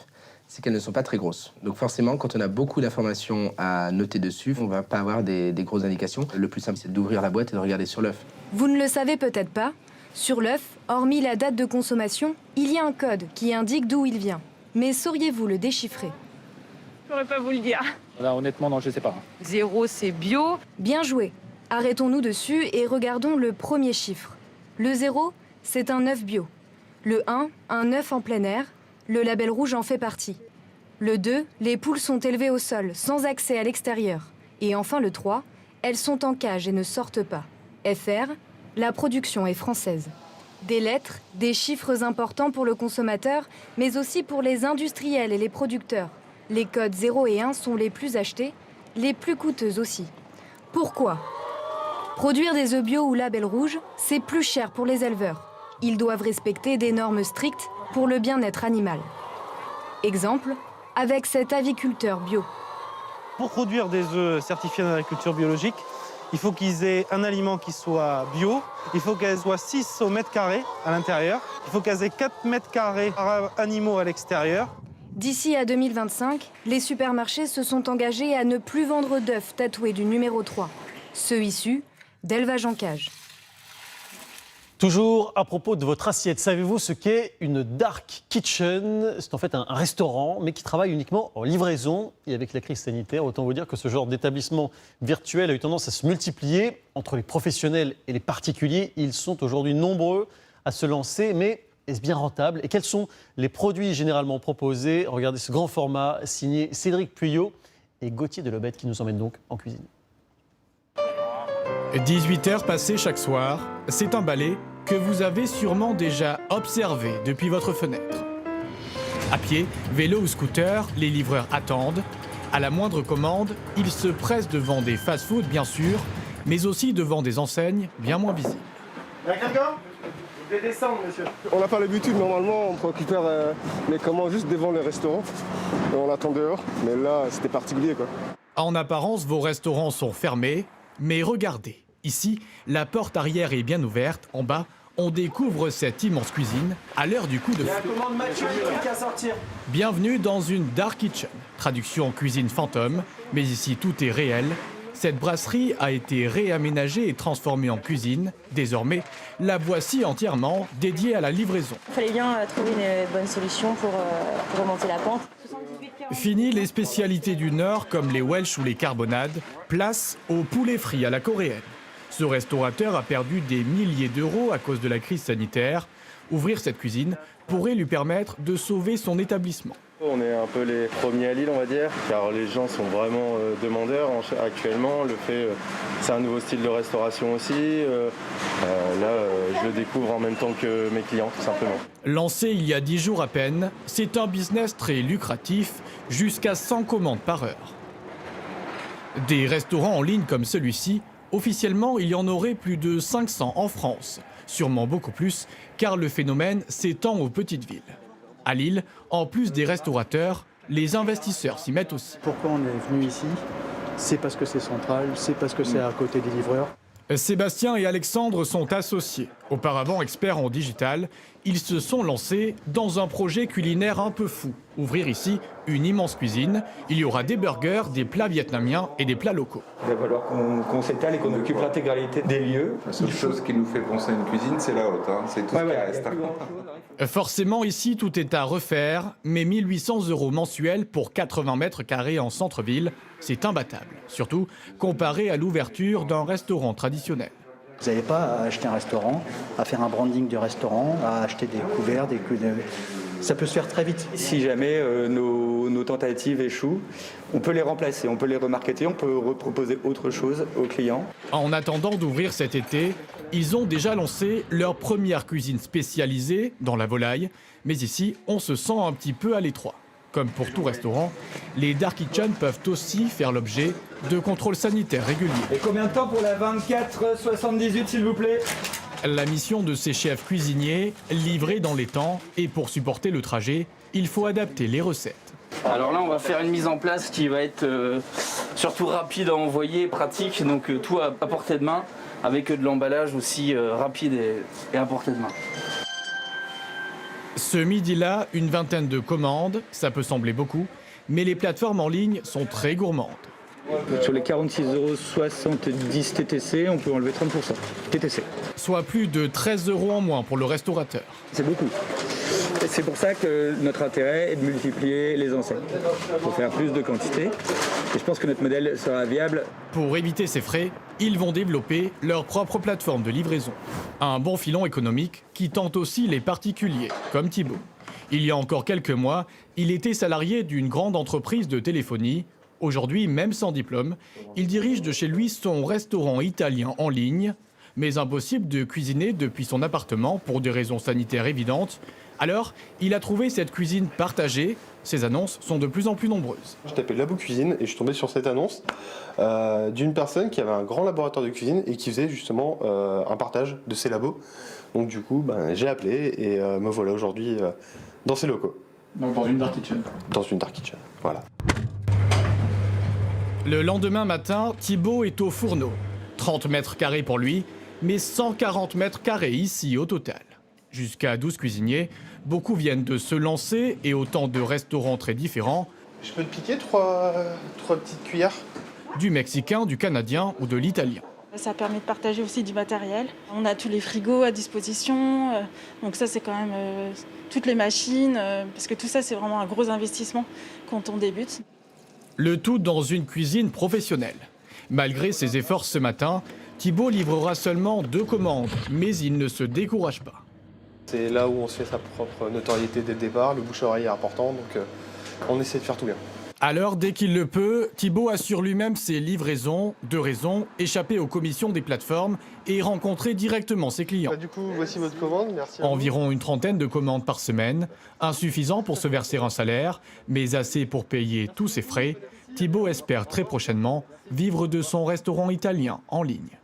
c'est qu'elles ne sont pas très grosses. Donc forcément, quand on a beaucoup d'informations à noter dessus, on ne va pas avoir des grosses indications. Le plus simple, c'est d'ouvrir la boîte et de regarder sur l'œuf. Vous ne le savez peut-être pas, sur l'œuf, hormis la date de consommation, il y a un code qui indique d'où il vient. Mais sauriez-vous le déchiffrer? Je pourrais pas vous le dire. Là, honnêtement, non, je sais pas. 0, c'est bio. Bien joué. Arrêtons-nous dessus et regardons le premier chiffre. Le 0, c'est un œuf bio. Le 1, un œuf en plein air. Le label rouge en fait partie. Le 2, les poules sont élevées au sol, sans accès à l'extérieur. Et enfin le 3, elles sont en cage et ne sortent pas. FR, la production est française. Des lettres, des chiffres importants pour le consommateur, mais aussi pour les industriels et les producteurs. Les codes 0 et 1 sont les plus achetés, les plus coûteux aussi. Pourquoi ? Produire des œufs bio ou label rouge, c'est plus cher pour les éleveurs. Ils doivent respecter des normes strictes pour le bien-être animal. Exemple, avec cet aviculteur bio. Pour produire des œufs certifiés en agriculture biologique, il faut qu'ils aient un aliment qui soit bio, il faut qu'elles soient 6 au mètre carré à l'intérieur, il faut qu'elles aient 4 mètres carrés par animaux à l'extérieur. D'ici à 2025, les supermarchés se sont engagés à ne plus vendre d'œufs tatoués du numéro 3, ceux issus d'élevage en cage. Toujours à propos de votre assiette, savez-vous ce qu'est une dark kitchen? C'est en fait un restaurant, mais qui travaille uniquement en livraison. Et avec la crise sanitaire, autant vous dire que ce genre d'établissement virtuel a eu tendance à se multiplier. Entre les professionnels et les particuliers, ils sont aujourd'hui nombreux à se lancer, mais est-ce bien rentable? Et quels sont les produits généralement proposés? Regardez ce grand format signé Cédric Puyot et Gauthier Delobette qui nous emmène donc en cuisine. 18 heures passées chaque soir, c'est un balai que vous avez sûrement déjà observé depuis votre fenêtre. À pied, vélo ou scooter, les livreurs attendent. À la moindre commande, ils se pressent devant des fast-foods bien sûr, mais aussi devant des enseignes bien moins visibles. Il y a quelqu'un? Vous devez descendre, monsieur. On n'a pas l'habitude, normalement, on récupère les commandes juste devant les restaurants et on attend dehors. Mais là, c'était particulier, quoi. En apparence, vos restaurants sont fermés, mais regardez, ici, la porte arrière est bien ouverte. En bas, on découvre cette immense cuisine à l'heure du coup de feu. Il y a la commande Mathieu, il y a un truc à sortir. Bienvenue dans une dark kitchen, traduction en cuisine fantôme, mais ici tout est réel. Cette brasserie a été réaménagée et transformée en cuisine. Désormais, la voici entièrement dédiée à la livraison. Il fallait bien trouver une bonne solution pour remonter la pente. Fini les spécialités du Nord comme les Welsh ou les carbonades, place au poulet frit à la coréenne. Ce restaurateur a perdu des milliers d'euros à cause de la crise sanitaire. Ouvrir cette cuisine pourrait lui permettre de sauver son établissement. On est un peu les premiers à Lille, on va dire, car les gens sont vraiment demandeurs actuellement. C'est un nouveau style de restauration aussi. Je le découvre en même temps que mes clients, tout simplement. Lancé il y a 10 jours à peine, c'est un business très lucratif, jusqu'à 100 commandes par heure. Des restaurants en ligne comme celui-ci, officiellement, il y en aurait plus de 500 en France. Sûrement beaucoup plus, car le phénomène s'étend aux petites villes. À Lille, en plus des restaurateurs, les investisseurs s'y mettent aussi. Pourquoi on est venu ici? C'est parce que c'est central, c'est parce que c'est à côté des livreurs. Sébastien et Alexandre sont associés. Auparavant experts en digital, ils se sont lancés dans un projet culinaire un peu fou. Ouvrir ici une immense cuisine. Il y aura des burgers, des plats vietnamiens et des plats locaux. Il va falloir qu'on s'étale et qu'on occupe l'intégralité des lieux. La seule chose qui nous fait penser à une cuisine, c'est la haute. C'est tout ce qui reste. Forcément, ici, tout est à refaire, mais 1 800 € mensuels pour 80 mètres carrés en centre-ville, c'est imbattable. Surtout comparé à l'ouverture d'un restaurant traditionnel. Vous n'avez pas à acheter un restaurant, à faire un branding de restaurant, à acheter des couverts, ça peut se faire très vite. Si jamais nos tentatives échouent, on peut les remplacer, on peut les remarketer, on peut reproposer autre chose aux clients. En attendant d'ouvrir cet été, ils ont déjà lancé leur première cuisine spécialisée dans la volaille. Mais ici, on se sent un petit peu à l'étroit. Comme pour tout restaurant, les dark kitchens peuvent aussi faire l'objet de contrôles sanitaires réguliers. Et combien de temps pour la 24-78 s'il vous plaît? La mission de ces chefs cuisiniers, livrer dans les temps, et pour supporter le trajet, il faut adapter les recettes. Alors là, on va faire une mise en place qui va être surtout rapide à envoyer, pratique, donc tout à portée de main, avec de l'emballage aussi rapide et à portée de main. Ce midi-là, une vingtaine de commandes, ça peut sembler beaucoup, mais les plateformes en ligne sont très gourmandes. Sur les 46,70 € TTC, on peut enlever 30% TTC. Soit plus de 13 € en moins pour le restaurateur. C'est beaucoup. Et c'est pour ça que notre intérêt est de multiplier les enseignes. Pour faire plus de quantité. Et je pense que notre modèle sera viable. Pour éviter ces frais, ils vont développer leur propre plateforme de livraison. Un bon filon économique qui tente aussi les particuliers, comme Thibaut. Il y a encore quelques mois, il était salarié d'une grande entreprise de téléphonie. Aujourd'hui, même sans diplôme, il dirige de chez lui son restaurant italien en ligne. Mais impossible de cuisiner depuis son appartement pour des raisons sanitaires évidentes. Alors, il a trouvé cette cuisine partagée. Ces annonces sont de plus en plus nombreuses. Je tapais Labo Cuisine et je suis tombé sur cette annonce d'une personne qui avait un grand laboratoire de cuisine et qui faisait justement un partage de ses labos. Donc du coup, j'ai appelé et me voilà aujourd'hui dans ses locaux. Donc dans une dark kitchen. Dans une dark kitchen, voilà. Le lendemain matin, Thibaut est au fourneau. 30 mètres carrés pour lui, mais 140 mètres carrés ici au total. Jusqu'à 12 cuisiniers, beaucoup viennent de se lancer et autant de restaurants très différents. Je peux te piquer trois petites cuillères? Du mexicain, du canadien ou de l'italien. Ça permet de partager aussi du matériel. On a tous les frigos à disposition, donc ça c'est quand même toutes les machines, parce que tout ça c'est vraiment un gros investissement quand on débute. Le tout dans une cuisine professionnelle. Malgré ses efforts ce matin, Thibaut livrera seulement 2 commandes, mais il ne se décourage pas. C'est là où on se fait sa propre notoriété dès le départ, le bouche-à-oreille est important, donc on essaie de faire tout bien. Alors, dès qu'il le peut, Thibaut assure lui-même ses livraisons, de raison, échapper aux commissions des plateformes et rencontrer directement ses clients. Du coup, voici votre commande, merci. Environ une trentaine de commandes par semaine, insuffisant pour se verser un salaire, mais assez pour payer tous ses frais. Thibaut espère très prochainement vivre de son restaurant italien en ligne.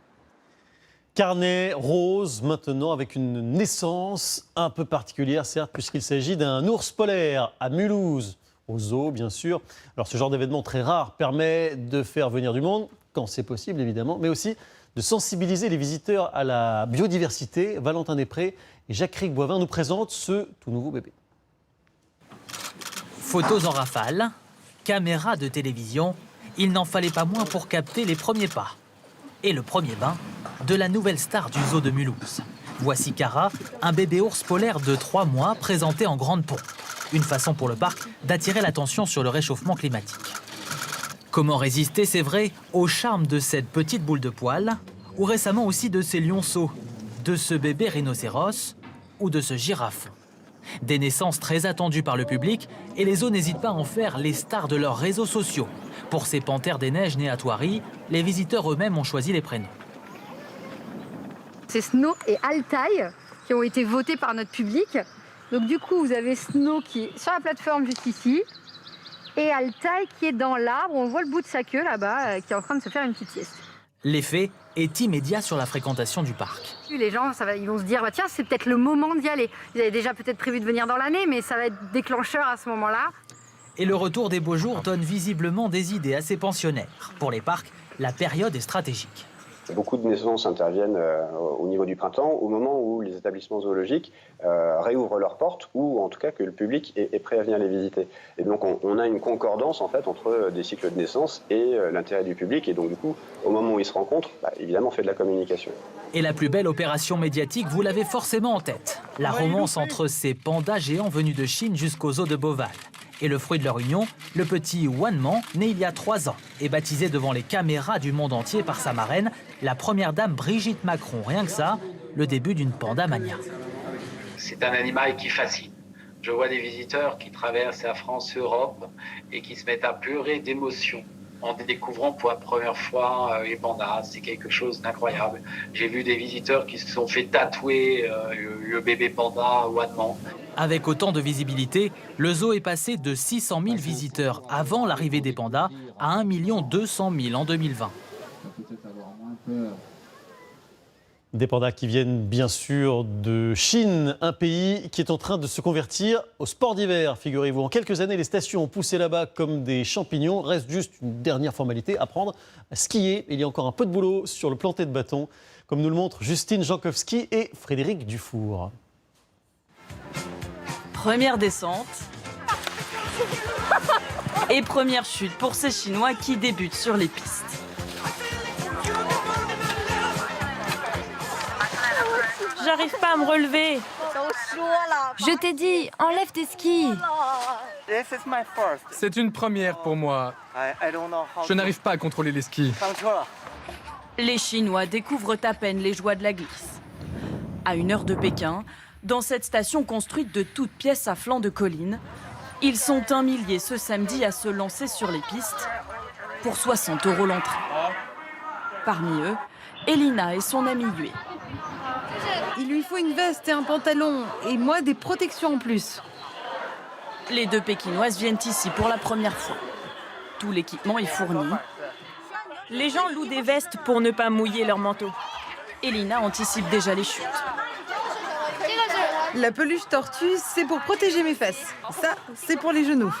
Carnet rose maintenant avec une naissance un peu particulière, certes, puisqu'il s'agit d'un ours polaire à Mulhouse, au zoo bien sûr. Alors ce genre d'événement très rare permet de faire venir du monde, quand c'est possible évidemment, mais aussi de sensibiliser les visiteurs à la biodiversité. Valentin Després et Jacques Boivin nous présentent ce tout nouveau bébé. Photos en rafale, caméra de télévision, il n'en fallait pas moins pour capter les premiers pas. Et le premier bain de la nouvelle star du zoo de Mulhouse. Voici Cara, un bébé ours polaire de 3 mois présenté en grande pompe. Une façon pour le parc d'attirer l'attention sur le réchauffement climatique. Comment résister, c'est vrai, au charme de cette petite boule de poils, ou récemment aussi de ces lionceaux, de ce bébé rhinocéros ou de ce girafe. Des naissances très attendues par le public et les zoos n'hésitent pas à en faire les stars de leurs réseaux sociaux. Pour ces panthères des neiges nées à Thoiry, les visiteurs eux-mêmes ont choisi les prénoms. C'est Snow et Altaï qui ont été votés par notre public. Donc du coup, vous avez Snow qui est sur la plateforme juste ici et Altaï qui est dans l'arbre. On voit le bout de sa queue là-bas qui est en train de se faire une petite sieste. L'effet est immédiat sur la fréquentation du parc. Les gens, ils vont se dire, tiens, c'est peut-être le moment d'y aller. Ils avaient déjà peut-être prévu de venir dans l'année, mais ça va être déclencheur à ce moment-là. Et le retour des beaux jours donne visiblement des idées à ces pensionnaires. Pour les parcs, la période est stratégique. Beaucoup de naissances interviennent au niveau du printemps, au moment où les établissements zoologiques réouvrent leurs portes, ou en tout cas que le public est prêt à venir les visiter. Et donc on a une concordance en fait entre des cycles de naissance et l'intérêt du public, et donc du coup, au moment où ils se rencontrent, évidemment on fait de la communication. Et la plus belle opération médiatique, vous l'avez forcément en tête. La romance entre ces pandas géants venus de Chine jusqu'au zoo de Beauval. Et le fruit de leur union, le petit Wanman, né il y a 3 ans, et baptisé devant les caméras du monde entier par sa marraine, la première dame Brigitte Macron. Rien que ça, le début d'une pandamania. C'est un animal qui fascine. Je vois des visiteurs qui traversent la France-Europe et qui se mettent à pleurer d'émotion en découvrant pour la première fois les pandas. C'est quelque chose d'incroyable. J'ai vu des visiteurs qui se sont fait tatouer le bébé panda ouatement. Avec autant de visibilité, le zoo est passé de 600 000 visiteurs avant l'arrivée des pandas à 1 200 000 en 2020. Des pandas qui viennent bien sûr de Chine, un pays qui est en train de se convertir au sport d'hiver, figurez-vous. En quelques années, les stations ont poussé là-bas comme des champignons. Reste juste une dernière formalité, apprendre à skier. Il y a encore un peu de boulot sur le planter de bâton, comme nous le montrent Justine Jankowski et Frédéric Dufour. Première descente et première chute pour ces Chinois qui débutent sur les pistes. J'arrive pas à me relever. Je t'ai dit, enlève tes skis. C'est une première pour moi. Je n'arrive pas à contrôler les skis. Les Chinois découvrent à peine les joies de la glisse. À 1 heure de Pékin, dans cette station construite de toutes pièces à flanc de colline, ils sont 1 millier ce samedi à se lancer sur les pistes pour 60 € l'entrée. Parmi eux, Elina et son amie Yue. Il lui faut une veste et un pantalon, et moi des protections en plus. Les 2 Pékinoises viennent ici pour la première fois. Tout l'équipement est fourni. Les gens louent des vestes pour ne pas mouiller leur manteau. Elina anticipe déjà les chutes. La peluche tortue, c'est pour protéger mes fesses. Ça, c'est pour les genoux.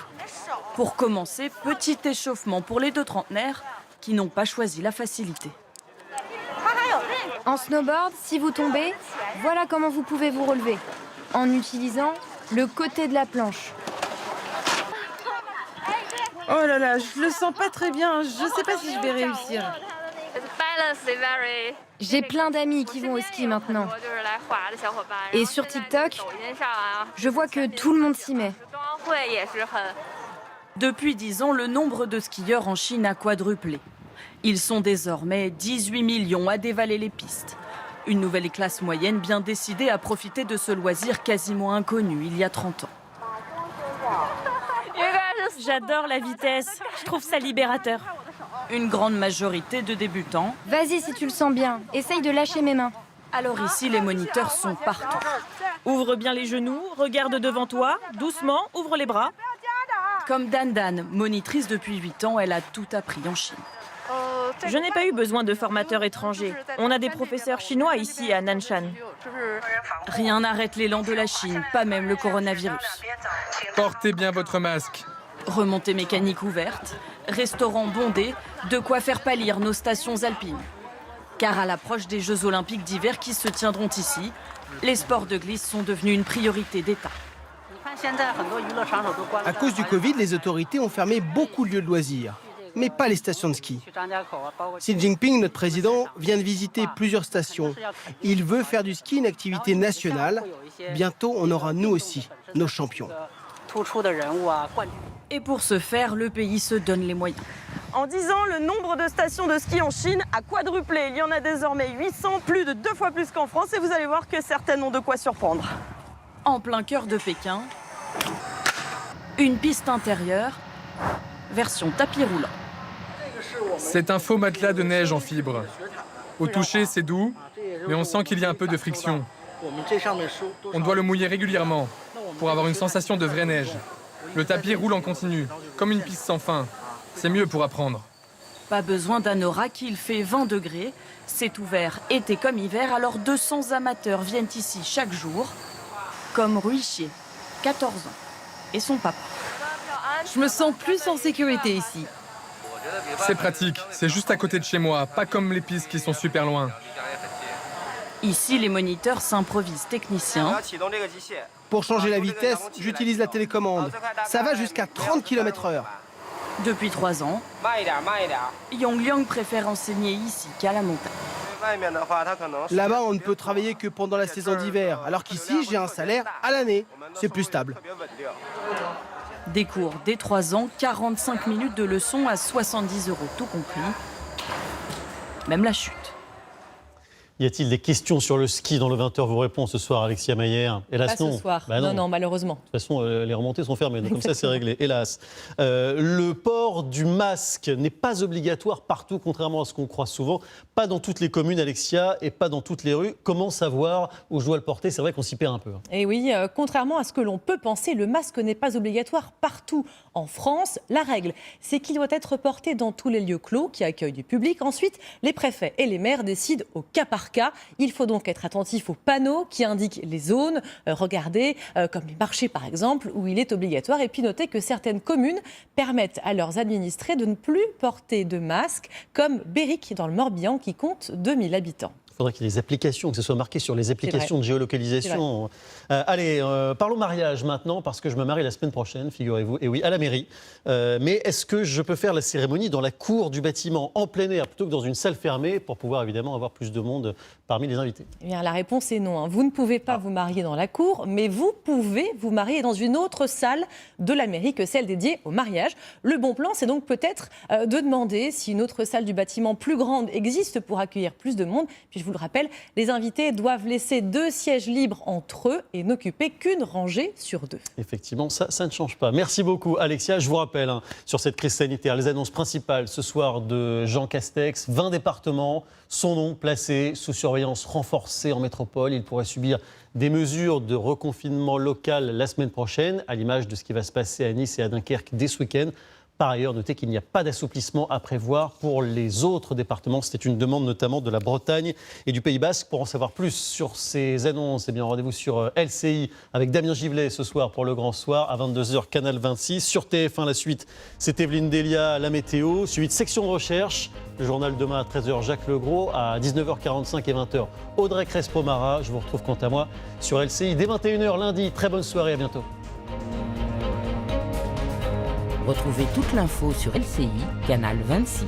Pour commencer, petit échauffement pour les 2 trentenaires qui n'ont pas choisi la facilité. En snowboard, si vous tombez, voilà comment vous pouvez vous relever. En utilisant le côté de la planche. Oh là là, je le sens pas très bien. Je sais pas si je vais réussir. J'ai plein d'amis qui vont au ski maintenant. Et sur TikTok, je vois que tout le monde s'y met. Depuis 10 ans, le nombre de skieurs en Chine a quadruplé. Ils sont désormais 18 millions à dévaler les pistes. Une nouvelle classe moyenne bien décidée à profiter de ce loisir quasiment inconnu il y a 30 ans. J'adore la vitesse, je trouve ça libérateur. Une grande majorité de débutants. Vas-y si tu le sens bien, essaye de lâcher mes mains. Alors ici, les moniteurs sont partout. Ouvre bien les genoux, regarde devant toi, doucement, ouvre les bras. Comme Dan Dan, monitrice depuis 8 ans, elle a tout appris en Chine. Je n'ai pas eu besoin de formateurs étrangers. On a des professeurs chinois ici à Nanshan. Rien n'arrête l'élan de la Chine, pas même le coronavirus. Portez bien votre masque. Remontée mécanique ouverte, restaurant bondé, de quoi faire pâlir nos stations alpines. Car à l'approche des Jeux Olympiques d'hiver qui se tiendront ici, les sports de glisse sont devenus une priorité d'État. À cause du Covid, les autorités ont fermé beaucoup de lieux de loisirs, mais pas les stations de ski. Xi Jinping, notre président, vient de visiter plusieurs stations. Il veut faire du ski une activité nationale. Bientôt, on aura nous aussi, nos champions. Et pour ce faire, le pays se donne les moyens. En 10 ans, le nombre de stations de ski en Chine a quadruplé. Il y en a désormais 800, plus de 2 fois plus qu'en France. Et vous allez voir que certaines ont de quoi surprendre. En plein cœur de Pékin, une piste intérieure, version tapis roulant. C'est un faux matelas de neige en fibre. Au toucher, c'est doux, mais on sent qu'il y a un peu de friction. On doit le mouiller régulièrement pour avoir une sensation de vraie neige. Le tapis roule en continu, comme une piste sans fin. C'est mieux pour apprendre. Pas besoin d'un oracle, il fait 20 degrés. C'est ouvert été comme hiver, alors 200 amateurs viennent ici chaque jour, comme Rui Xie, 14 ans, et son papa. Je me sens plus en sécurité ici. C'est pratique, c'est juste à côté de chez moi, pas comme les pistes qui sont super loin. Ici, les moniteurs s'improvisent techniciens. Pour changer la vitesse, j'utilise la télécommande. Ça va jusqu'à 30 km/h. Depuis 3 ans, Yong Liang préfère enseigner ici qu'à la montagne. Là-bas, on ne peut travailler que pendant la saison d'hiver, alors qu'ici, j'ai un salaire à l'année. C'est plus stable. Des cours dès 3 ans, 45 minutes de leçons à 70 € tout compris. Même la chute. Y a-t-il des questions sur le ski dans le 20h vous répond ce soir, Alexia Mayer? Hélas, Pas non. ce soir. Bah non, malheureusement. De toute façon, les remontées sont fermées, donc comme ça, c'est réglé, hélas. Le port du masque n'est pas obligatoire partout, contrairement à ce qu'on croit souvent. Pas dans toutes les communes, Alexia, et pas dans toutes les rues. Comment savoir où je dois le porter? C'est vrai qu'on s'y perd un peu. Et oui, contrairement à ce que l'on peut penser, le masque n'est pas obligatoire partout. En France, la règle, c'est qu'il doit être porté dans tous les lieux clos qui accueillent du public. Ensuite, les préfets et les maires décident au cas par cas. Il faut donc être attentif aux panneaux qui indiquent les zones, regardez, comme les marchés par exemple, où il est obligatoire. Et puis notez que certaines communes permettent à leurs administrés de ne plus porter de masque, comme Béric dans le Morbihan qui compte 2000 habitants. Il faudrait qu'il y ait des applications, que ce soit marqué sur les applications de géolocalisation. Allez, parlons mariage maintenant, parce que je me marie la semaine prochaine, figurez-vous. Et oui, à la mairie. Mais est-ce que je peux faire la cérémonie dans la cour du bâtiment, en plein air, plutôt que dans une salle fermée, pour pouvoir évidemment avoir plus de monde parmi les invités? Eh bien, la réponse est non. Vous ne pouvez pas vous marier dans la cour, mais vous pouvez vous marier dans une autre salle de la mairie que celle dédiée au mariage. Le bon plan, c'est donc peut-être de demander si une autre salle du bâtiment plus grande existe pour accueillir plus de monde. Puis je vous le rappelle, les invités doivent laisser 2 sièges libres entre eux et n'occuper qu'une rangée sur 2. Effectivement, ça ne change pas. Merci beaucoup, Alexia. Je vous rappelle, sur cette crise sanitaire, les annonces principales ce soir de Jean Castex, 20 départements, son nom placé sous surveillance renforcée en métropole. Il pourrait subir des mesures de reconfinement local la semaine prochaine, à l'image de ce qui va se passer à Nice et à Dunkerque dès ce week-end. Par ailleurs, notez qu'il n'y a pas d'assouplissement à prévoir pour les autres départements. C'était une demande notamment de la Bretagne et du Pays Basque. Pour en savoir plus sur ces annonces, eh bien, rendez-vous sur LCI avec Damien Givlet ce soir pour le Grand Soir à 22h, Canal 26. Sur TF1, la suite, c'est Evelyne Delia, la météo. Suivi de section de recherche, le journal demain à 13h, Jacques Legros. À 19h45 et 20h, Audrey Crespo-Mara. Je vous retrouve quant à moi sur LCI dès 21h lundi. Très bonne soirée, à bientôt. Retrouvez toute l'info sur LCI, canal 26.